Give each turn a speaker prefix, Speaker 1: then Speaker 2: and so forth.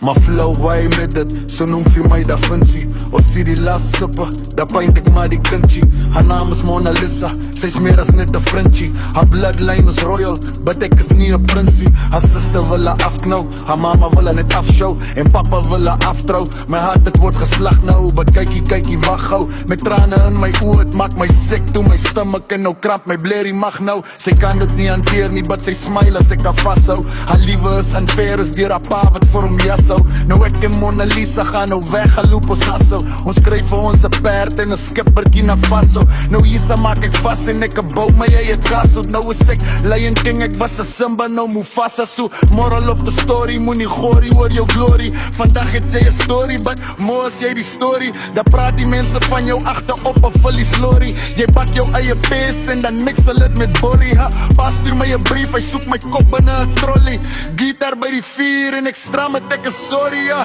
Speaker 1: Maar flow waai met dit, so noem vir my Da Vinci. Ons sien die last sippe, da paint ek maar die kindje. Haar naam is Mona Lisa, sy is meer as net een Frenchie. Haar bloodline is royal, but ek is nie een prinsie. Haar sister wil haar afknou, haar mama wil haar net afshow. En papa wil haar aftrou, my hart het word geslag nou. But kykie, wag gauw, met trane in my oë, het maak my sick toe my stomach en nou kramp, my blerrie mag nou. Sy kan dit nie hanteer nie, but sy smile as ek haar vasthou. Haar liewe is unfair, is dier haar pa wat vir hom jassou. Nou ek en Mona Lisa gaan nou weg, gaan loop ons hassel. Ons kry vir ons een perd en een skipperkie na Faso. Nou hiersa maak ek vast en ek bou my eie castle. Nou is ek Lion King, ek was een Simba, nou Mufasa. So moral of the story, moenie gorie oor jou glory. Vandag het sy een story, but mo as jy die story. Dan praat die mense van jou achterop of vullies lorry. Jy bak jou eie pees en dan mix hulle het met borrie. Pa stuur my een brief, hy soek my kop in een trolley. Gitaar by die vuur en ek stram het, ek is sorry, ja.